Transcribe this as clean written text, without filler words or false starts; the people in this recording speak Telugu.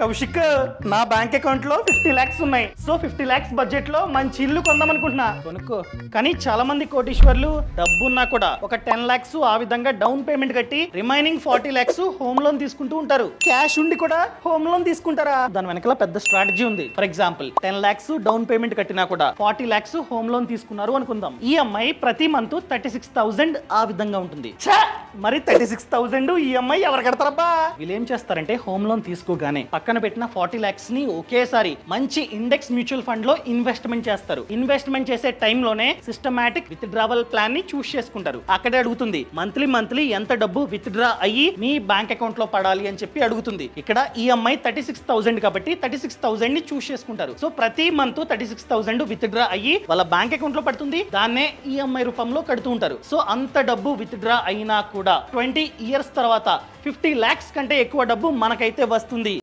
కౌశిక్ నా బ్యాంక్ అకౌంట్ లో 50 lakhs ఉన్నాయి. సో 50 lakhs బడ్జెట్ లో మంచి ఇల్లు కొందాం అనుకుంటున్నా. కొనుక్కో. కానీ చాలా మంది కోటీశ్వర్లు డబ్బున్నా కూడా ఒక 10 lakhs ఆ విధంగా డౌన్ పేమెంట్ కట్టి రిమైనింగ్ 40 lakhs హోమ్ లోన్ తీసుకుంటూ ఉంటారు. క్యాష్ ఉండి కూడా హోమ్ లోన్ తీసుకుంటారా? దాని వెనకాల పెద్ద స్ట్రాటజీ ఉంది. For example 10 lakhs down payment కట్టినా కూడా 40 lakhs హోమ్ లోన్ తీసుకున్నారు అనుకుందాం. ఈఎంఐ ప్రతి మంత్ 36,000 ఆ విధంగా ఉంటుంది. మరి 36,000 ఈఎంఐ ఎవరు కడతారబ్బా? వీళ్ళు ఏం చేస్తారంటే హోమ్ లోన్ తీసుకోగానే పక్కన పెట్టిన 40 lakhs ని ఒకేసారి మంచి ఇండెక్స్ మ్యూచువల్ ఫండ్ లో ఇన్వెస్ట్మెంట్ చేస్తారు. ఇన్వెస్ట్మెంట్ చేసే టైంలోనే సిస్టమాటిక్ విత్ డ్రావల్ ప్లాన్ ని చూస్ చేసుకుంటారు. అక్కడే అడుగుతుంది మంత్లీ ఎంత డబ్బు విత్ డ్రా అయ్యి మీ బ్యాంక్ అకౌంట్ లో పడాలి అని చెప్పి అడుగుతుంది. ఇక్కడ ఈఎంఐ 36,000 కాబట్టి 36,000 ని చూస్ చేసుకుంటారు. సో ప్రతి మంత్ 36,000 విత్ డ్రా అయ్యి వాళ్ళ బ్యాంక్ అకౌంట్ లో పడుతుంది. దాన్నే ఈఎంఐ రూపంలో కడుతూ ఉంటారు. సో అంత డబ్బు విత్ డ్రా అయినా కూడా 20 years తర్వాత 50 lakhs కంటే ఎక్కువ డబ్బు మనకైతే వస్తుంది.